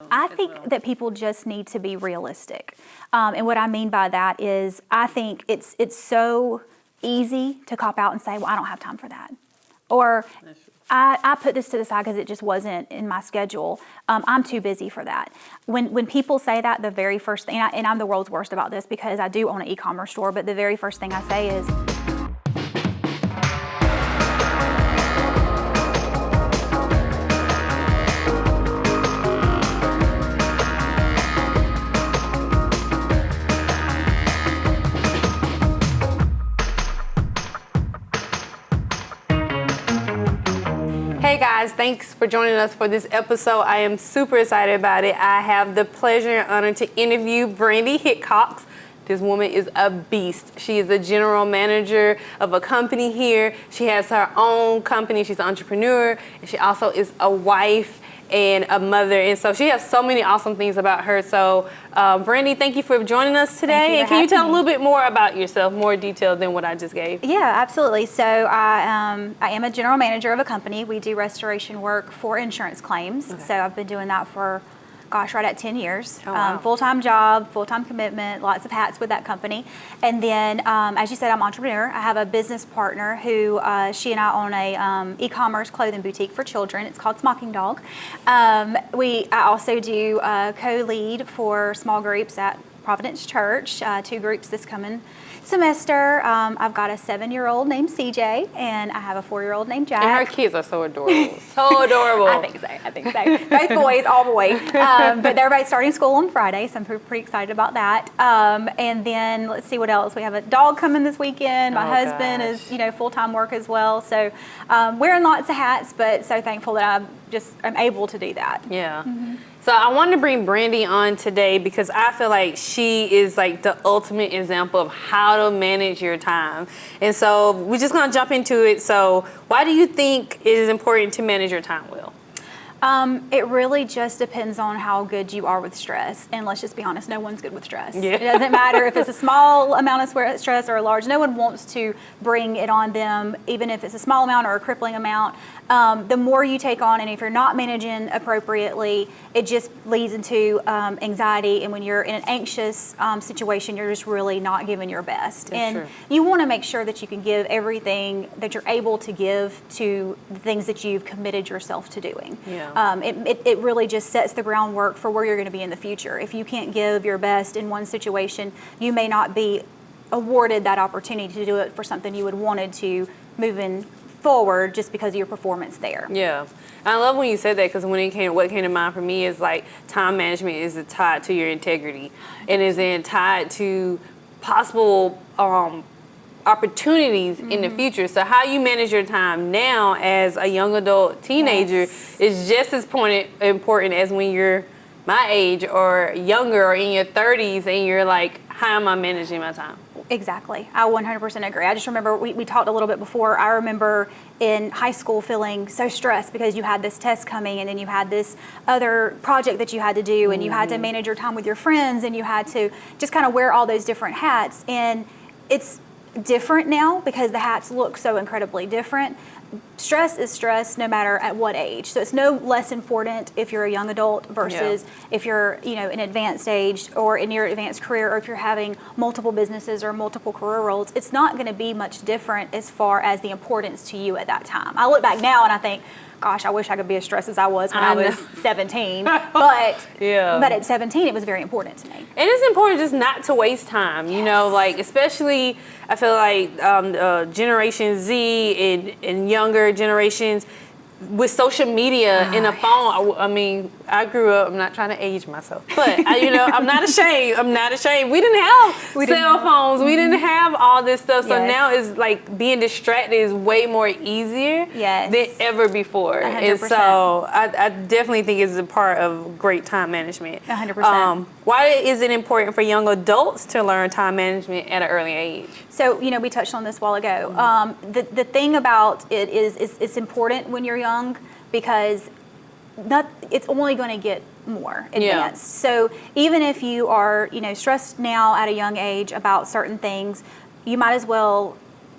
I think that people just need to be realistic. And what I mean by that is I think it's so easy to cop out and say, well, I don't have time for that. Or I put this to the side because it just wasn't in my schedule. I'm too busy for that. When people say that, the very first thing, and I'm the world's worst about this because I do own an e-commerce store, but the very first thing I say is, Hey guys, thanks for joining us for this episode. I am super excited about it. I have the pleasure and honor to interview Brandy Hickox. This woman is a beast. She is the general manager of a company here. She has her own company. She's an entrepreneur. And she also is a wife and a mother. And so she has so many awesome things about her. So Brandy, thank you for joining us today. And can you tell a little bit more about yourself, more detail than what I just gave? Yeah, absolutely. So I am a general manager of a company. We do restoration work for insurance claims. Okay. So I've been doing that for, gosh, right at 10 years. Oh, wow. Full-time job, full-time commitment, lots of hats with that company. And then, as you said, I'm an entrepreneur. I have a business partner who, she and I own a e-commerce clothing boutique for children. It's called Smocking Dog. I also do co-lead for small groups at Providence Church, 2 groups this coming semester. I've got a 7-year-old named CJ, and I have a 4-year-old named Jack. And her kids are so adorable. So adorable. I think so. Both boys, all boys. But everybody's starting school on Friday, so I'm pretty excited about that. And then let's see what else. We have a dog coming this weekend. My husband is, full-time work as well. So wearing lots of hats, but so thankful that I'm able to do that. Yeah. Mm-hmm. So I wanted to bring Brandy on today because I feel like she is like the ultimate example of how to manage your time. And so we're just going to jump into it. So why do you think it is important to manage your time well? It really just depends on how good you are with stress. And let's just be honest, no one's good with stress. Yeah. It doesn't matter if it's a small amount of stress or a large. No one wants to bring it on them, even if it's a small amount or a crippling amount. The more you take on, and if you're not managing appropriately, it just leads into anxiety. And when you're in an anxious situation, you're just really not giving your best. That's true. You want to make sure that you can give everything that you're able to give to the things that you've committed yourself to doing. Yeah. It really just sets the groundwork for where you're going to be in the future. If you can't give your best in one situation, you may not be awarded that opportunity to do it for something you would wanted to moving forward just because of your performance there. Yeah. I love when you said that because what came to mind for me is like time management is tied to your integrity and is then tied to possible opportunities in the future. So how you manage your time now as a young adult teenager is just as important as when you're my age or younger or in your 30s and you're like, how am I managing my time? Exactly. I 100% agree. I just remember we talked a little bit before. I remember in high school feeling so stressed because you had this test coming and then you had this other project that you had to do and you had to manage your time with your friends and you had to just kind of wear all those different hats. And it's different now because the hats look so incredibly different. Stress is stress no matter at what age. So it's no less important if you're a young adult versus if you're, in advanced age or in your advanced career, or if you're having multiple businesses or multiple career roles. It's not going to be much different as far as the importance to you at that time. I look back now and I think, gosh, I wish I could be as stressed as I was when I was 17. But at 17, it was very important to me. And it's important just not to waste time, like especially I feel like Generation Z and younger generations with social media and a phone. I mean, I grew up, I'm not trying to age myself, but I'm not ashamed. We didn't have cell phones. We didn't have all this stuff. So now it's like being distracted is way more easier than ever before. 100%. And so I definitely think it's a part of great time management. 100%. Why is it important for young adults to learn time management at an early age? So, we touched on this a while ago. The thing about it is it's important when you're young because it's only going to get more advanced. So even if you are, stressed now at a young age about certain things, you might as well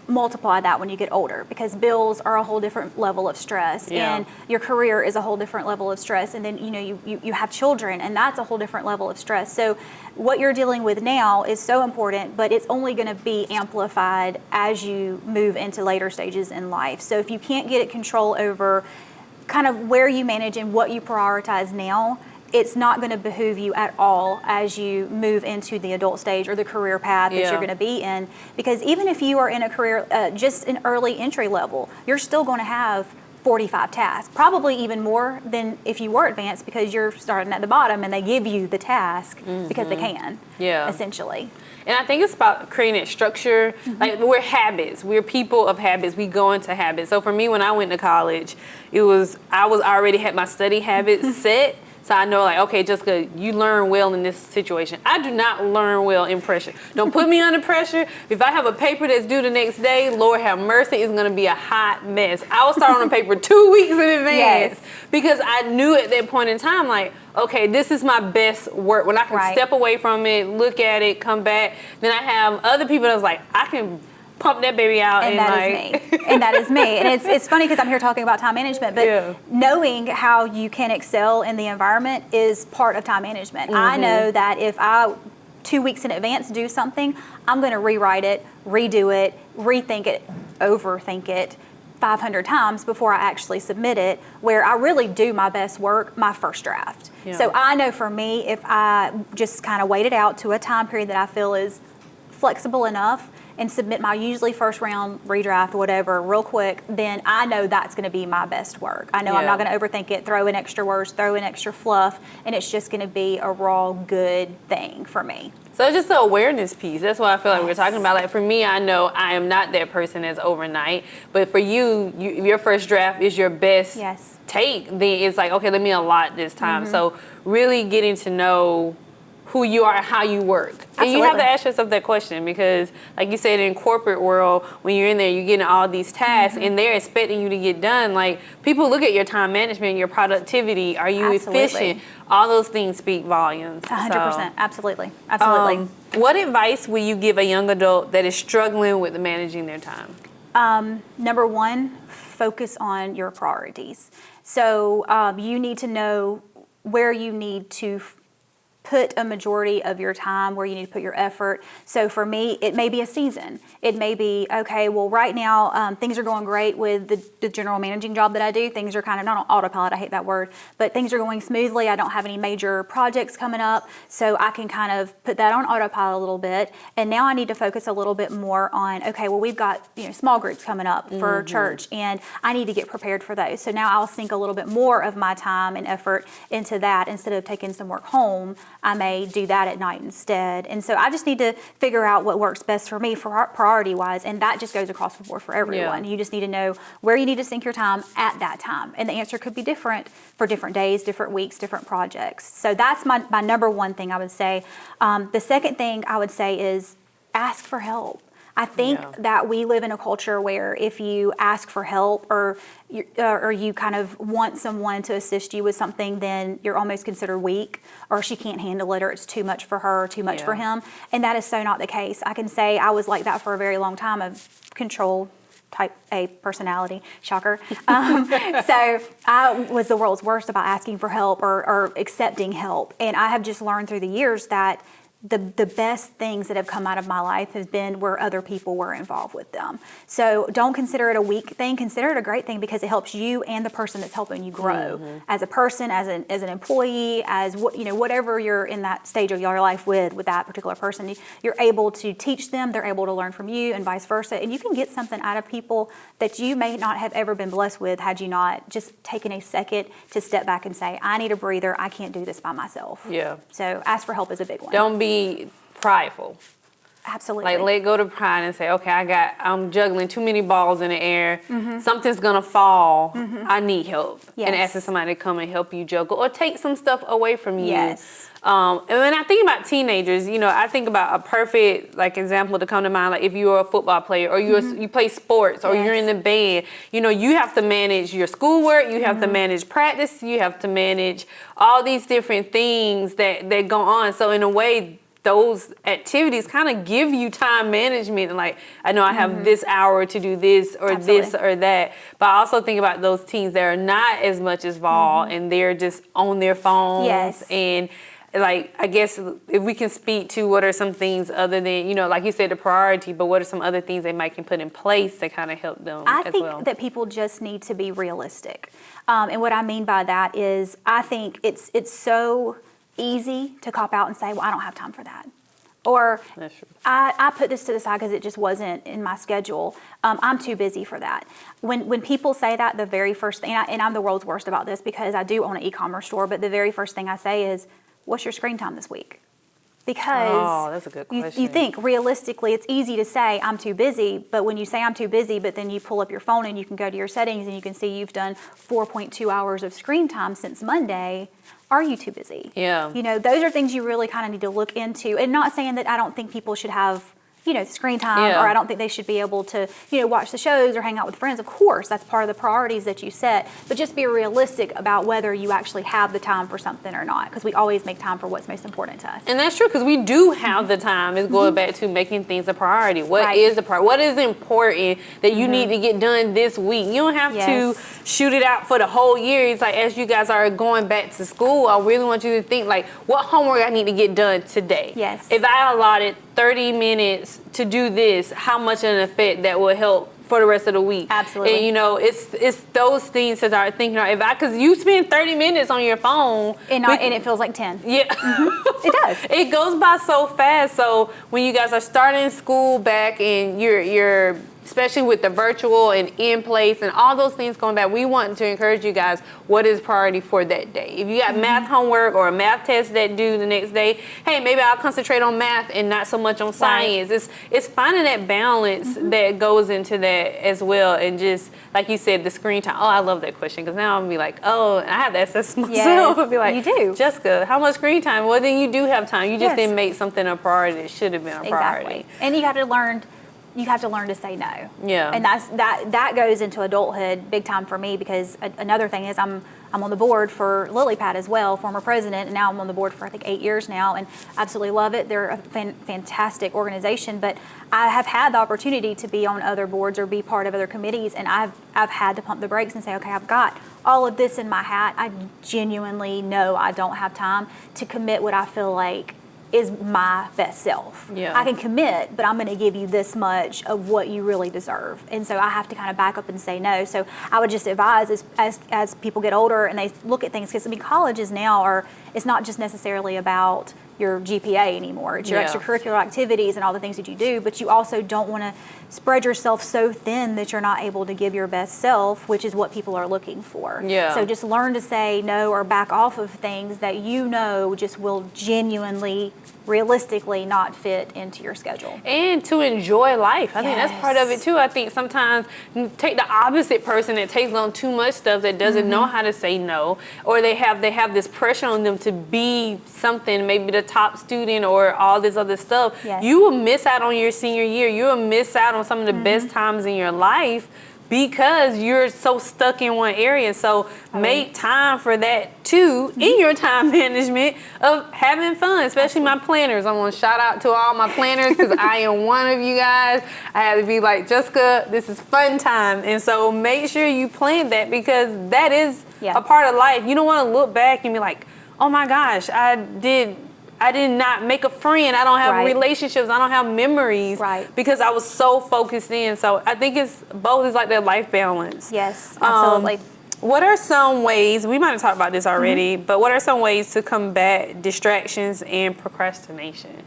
multiply that when you get older, because bills are a whole different level of stress, and your career is a whole different level of stress, and then you have children, and that's a whole different level of stress. So what you're dealing with now is so important, but it's only going to be amplified as you move into later stages in life. So if you can't get control over kind of where you manage and what you prioritize now, it's not going to behoove you at all as you move into the adult stage or the career path that you're going to be in. Because even if you are in a career, just an early entry level, you're still going to have 45 tasks, probably even more than if you were advanced, because you're starting at the bottom and they give you the task because they can, essentially. And I think it's about creating structure. Like, we're habits. We're people of habits. We go into habits. So for me, when I went to college, I was already had my study habits set. So I know, like, okay, Jessica, you learn well in this situation. I do not learn well in pressure. Don't put me under pressure. If I have a paper that's due the next day, Lord have mercy, it's going to be a hot mess. I will start on a paper 2 weeks in advance because I knew at that point in time, like, okay, this is my best work. When I can step away from it, look at it, come back. Then I have other people that's like, I can pump that baby out. And that is me. And that is me. And it's funny because I'm here talking about time management, but knowing how you can excel in the environment is part of time management. I know that if I 2 weeks in advance do something, I'm going to rewrite it, redo it, rethink it, overthink it 500 times before I actually submit it, where I really do my best work my first draft. So I know for me, if I just kind of wait it out to a time period that I feel is flexible enough and submit my usually first round redraft, whatever, real quick, then I know that's going to be my best work. I know I'm not going to overthink it, throw in extra words, throw in extra fluff, and it's just going to be a raw, good thing for me. So it's just the awareness piece. That's what I feel like we're talking about. Like, for me, I know I am not that person that's overnight, but for you, your first draft is your best take. Then it's like, okay, let me allot this time. So really getting to know who you are and how you work. Absolutely. And you have to ask yourself that question, because like you said, in corporate world, when you're in there, you're getting all these tasks and they're expecting you to get done. Like, people look at your time management, your productivity, are you efficient? All those things speak volumes. 100%, absolutely. What advice will you give a young adult that is struggling with managing their time? Number one, focus on your priorities. So you need to know where you need to put a majority of your time, where you need to put your effort. So for me, it may be a season. It may be, okay, well, right now, things are going great with the general managing job that I do. Things are kind of, not on autopilot, I hate that word, but things are going smoothly. I don't have any major projects coming up, so I can kind of put that on autopilot a little bit. And now I need to focus a little bit more on, okay, well, we've got small groups coming up for church, and I need to get prepared for those. So now I'll sink a little bit more of my time and effort into that. Instead of taking some work home, I may do that at night instead. And so I just need to figure out what works best for me priority-wise, and that just goes across the board for everyone. You just need to know where you need to sink your time at that time. And the answer could be different for different days, different weeks, different projects. So that's my number one thing I would say. The second thing I would say is ask for help. I think that we live in a culture where if you ask for help or you kind of want someone to assist you with something, then you're almost considered weak, or she can't handle it, or it's too much for her, or too much for him. And that is so not the case. I can say I was like that for a very long time, of control type A personality, shocker. So I was the world's worst about asking for help or accepting help. And I have just learned through the years that the best things that have come out of my life has been where other people were involved with them. So don't consider it a weak thing. Consider it a great thing, because it helps you and the person that's helping you grow as a person, as an employee, as whatever you're in that stage of your life with that particular person. You're able to teach them, they're able to learn from you, and vice versa. And you can get something out of people that you may not have ever been blessed with had you not just taken a second to step back and say, I need a breather. I can't do this by myself. So ask for help is a big one. Don't be prideful. Absolutely. Like, let go to pride and say, okay, I'm juggling too many balls in the air. Something's gonna fall. I need help. And asking somebody to come and help you juggle, or take some stuff away from you. And when I think about teenagers, I think about a perfect example to come to mind. Like, if you're a football player, or you play sports, or you're in the band, you have to manage your schoolwork, you have to manage practice, you have to manage all these different things that go on. So in a way, those activities kind of give you time management. Like, I know I have this hour to do this or this or that. But I also think about those teens that are not as much involved and they're just on their phones. Yes. And like, I guess if we can speak to what are some things other than, you know, like you said, the priority, but what are some other things they might can put in place to kind of help them I as think well? that people just need to be realistic. And what I mean by that is I think it's so easy to cop out and say, well, I don't have time for that. Or That's true. I put this to the side because it just wasn't in my schedule. I'm too busy for that. When people say that, the very first thing, and I'm the world's worst about this because I do own an e-commerce store, but the very first thing I say is, what's your screen time this week? Because that's a good question. you think realistically, it's easy to say I'm too busy, but when you say I'm too busy, but then you pull up your phone and you can go to your settings and you can see you've done 4.2 hours of screen time since Monday. Are you too busy? Yeah. You know, those are things you really kind of need to look into. And not saying that I don't think people should have, you know, screen time, or I don't think they should be able to, you know, watch the shows or hang out with friends. Of course, that's part of the priorities that you set. But just be realistic about whether you actually have the time for something or not, because we always make time for what's most important to us. And that's true, because we do have the time. It's going back to making things a priority. What is the priority? What is important that you need to get done this week? You don't have to shoot it out for the whole year. It's like, as you guys are going back to school, I really want you to think, like, what homework I need to get done today. Yes. If I allotted 30 minutes to do this, how much of an effect that will help for the rest of the week. Absolutely. And you know, it's those things that are thinking, because you spend 30 minutes on your phone. And it feels like 10. Yeah. It does. It goes by so fast. So when you guys are starting school back and you're especially with the virtual and in place and all those things going back, we want to encourage you guys, what is priority for that day? If you got math homework or a math test that due the next day, hey, maybe I'll concentrate on math and not so much on science. It's finding that balance that goes into that as well. And just, like you said, the screen time. Oh, I love that question, because now I'm going to be like, oh, I have to assess myself. Yes, I'll be like, you do. Jessica, how much screen time? Well, then you do have time. You just Yes. didn't make something a priority that should have been a priority. Exactly. And you have to learn to say no. Yeah. And that goes into adulthood big time for me, because another thing is I'm on the board for LilyPad as well, former president, and now I'm on the board for I think 8 years now, and absolutely love it. They're a fantastic organization, but I have had the opportunity to be on other boards or be part of other committees, and I've had to pump the brakes and say, okay, I've got all of this in my hat. I genuinely know I don't have time to commit what I feel like is my best self. Yeah. I can commit, but I'm going to give you this much of what you really deserve. And so I have to kind of back up and say no. So I would just advise as people get older and they look at things, because I mean, colleges now it's not just necessarily about your GPA anymore. It's your extracurricular activities and all the things that you do, but you also don't want to spread yourself so thin that you're not able to give your best self, which is what people are looking for. Yeah. So just learn to say no or back off of things that you know just will genuinely, realistically not fit into your schedule. And to enjoy life. I think that's part of it too. I think sometimes you take the opposite person that takes on too much stuff, that doesn't know how to say no, or they have this pressure on them to be something, maybe the top student or all this other stuff. Yes. You will miss out on your senior year. You will miss out on some of the best times in your life, because you're so stuck in one area. So make time for that too, in your time management of having fun, especially my planners. I want to shout out to all my planners, because I am one of you guys. I had to be like, Jessica, this is fun time. And so make sure you plan that, because that is a part of life. You don't want to look back and be like, oh my gosh, I did not make a friend. I don't have relationships. I don't have memories, because I was so focused in. So I think it's both. It's like that life balance. Yes, absolutely. What are some ways, we might have talked about this already, but what are some ways to combat distractions and procrastination?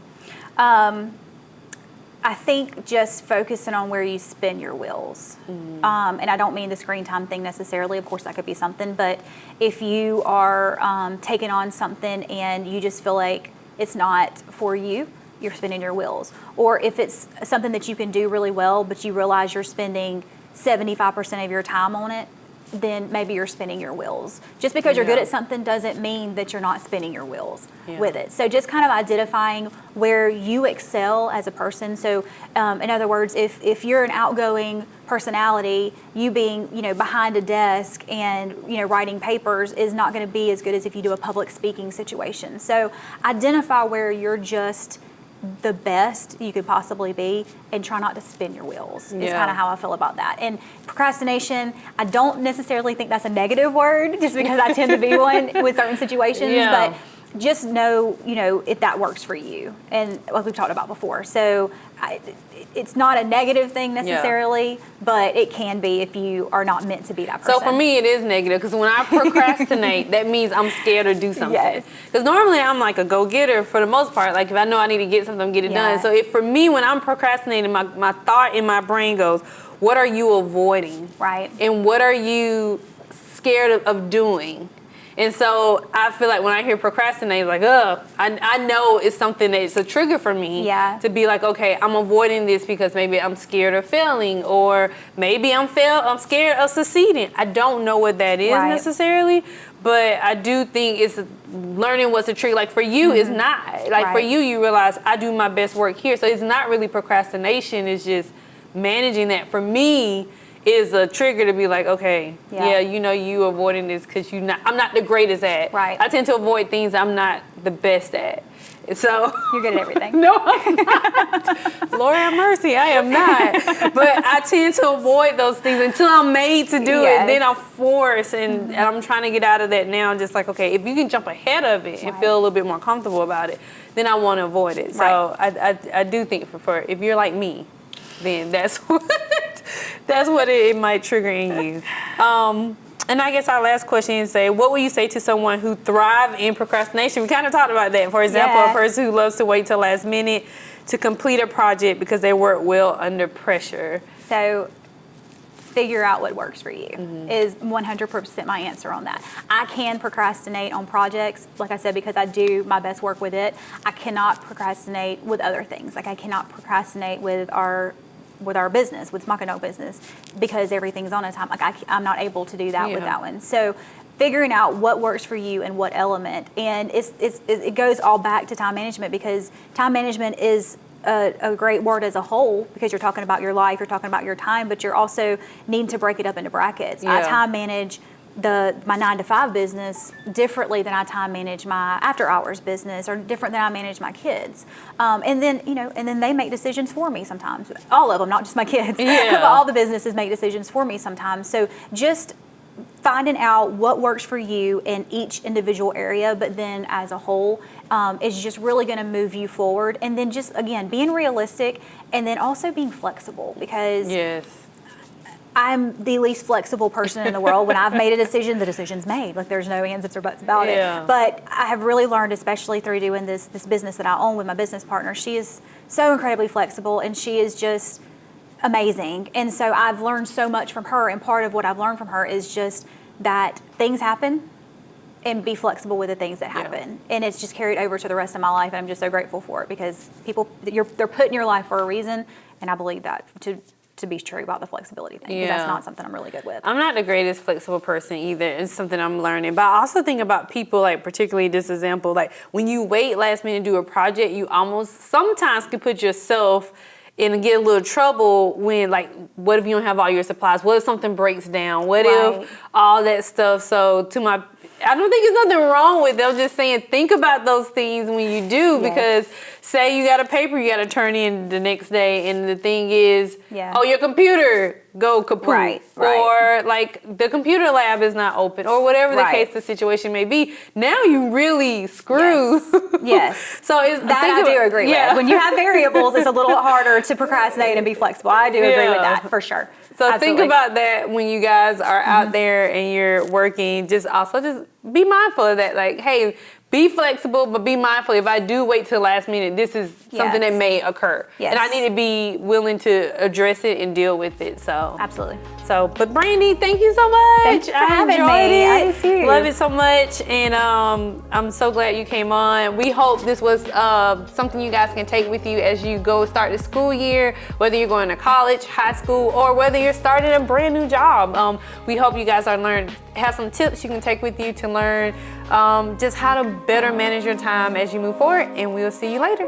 I think just focusing on where you spin your wheels. And I don't mean the screen time thing necessarily. Of course, that could be something. But if you are taking on something and you just feel like it's not for you, you're spinning your wheels. Or if it's something that you can do really well, but you realize you're spending 75% of your time on it, then maybe you're spinning your wheels. Just because you're good at something doesn't mean that you're not spinning your wheels with it. So just kind of identifying where you excel as a person. So in other words, if you're an outgoing personality, you being, behind a desk and, writing papers is not going to be as good as if you do a public speaking situation. So identify where you're just the best you could possibly be and try not to spin your wheels is kind of how I feel about that. And procrastination, I don't necessarily think that's a negative word just because I tend to be one with certain situations, but just know, if that works for you. And like we've talked about before. So it's not a negative thing necessarily, but it can be if you are not meant to be that person. So for me, it is negative because when I procrastinate, that means I'm scared to do something. Because normally I'm like a go-getter for the most part. Like if I know I need to get something, get it done. So for me, when I'm procrastinating, my thought in my brain goes, what are you avoiding? Right. And what are you scared of doing? And so I feel like when I hear procrastinate, like, I know it's something that's a trigger for me to be like, okay, I'm avoiding this because maybe I'm scared of failing, or maybe I'm scared of succeeding. I don't know what that is necessarily, but I do think it's learning what's a trigger. Like for you, it's not. Like for you realize I do my best work here. So it's not really procrastination. It's just managing that. For me, is a trigger to be like, okay, you avoiding this because I'm not the greatest at. Right. I tend to avoid things I'm not the best at. So you're good at everything. No, I'm not. Lord have mercy, I am not. But I tend to avoid those things until I'm made to do it. Then I'm forced, and I'm trying to get out of that now. I'm just like, okay, if you can jump ahead of it and feel a little bit more comfortable about it, then I want to avoid it. So I do think for if you're like me, then that's what it might trigger in you. And I guess our last question is what would you say to someone who thrives in procrastination? We kind of talked about that. For example, a person who loves to wait till last minute to complete a project because they work well under pressure. So figure out what works for you is 100% my answer on that. I can procrastinate on projects, like I said, because I do my best work with it. I cannot procrastinate with other things. Like I cannot procrastinate with our business, with Mackinac business, because everything's on a time. Like I'm not able to do that with that one. So figuring out what works for you and what element, and it goes all back to time management, because time management is a great word as a whole, because you're talking about your life, you're talking about your time, but you're also needing to break it up into brackets. I time manage my 9-to-5 business differently than I time manage my after hours business, or different than I manage my kids. And then they make decisions for me sometimes. All of them, not just my kids, but all the businesses make decisions for me sometimes. So just finding out what works for you in each individual area, but then as a whole, is just really going to move you forward. And then just, again, being realistic, and then also being flexible, because I'm the least flexible person in the world. When I've made a decision, the decision's made. Like there's no ands, ifs, or buts about it. But I have really learned, especially through doing this business that I own with my business partner, she is so incredibly flexible, and she is just amazing. And so I've learned so much from her, and part of what I've learned from her is just that things happen, and be flexible with the things that happen. And it's just carried over to the rest of my life, and I'm just so grateful for it, because they're put in your life for a reason, and I believe that to be true about the flexibility thing, because that's not something I'm really good with. I'm not the greatest flexible person either. It's something I'm learning. But I also think about people, like particularly this example, like when you wait last minute to do a project, you almost sometimes can put yourself in get a little trouble when, like, what if you don't have all your supplies? What if something breaks down? What if all that stuff? So I don't think there's nothing wrong with it. I'm just saying, think about those things when you do, because say you got a paper you got to turn in the next day, and the thing is, your computer go kaput, or like the computer lab is not open, or whatever the case, the situation may be. Now you really screw. So I do agree with. When you have variables, it's a little harder to procrastinate and be flexible. I do agree with that for sure. So think about that when you guys are out there and you're working. Just be mindful of that. Like, hey, be flexible, but be mindful. If I do wait till last minute, this is something that Yes. may occur. Yes. And I need to be willing to address it and deal with it. So Absolutely. But Brandy, thank you so much. Thank you for I having enjoyed me. it. I did too. Love it so much. And I'm so glad you came on. We hope this was something you guys can take with you as you go start the school year, whether you're going to college, high school, or whether you're starting a brand new job. We hope you guys have some tips you can take with you to learn just how to better manage your time as you move forward. And we'll see you later.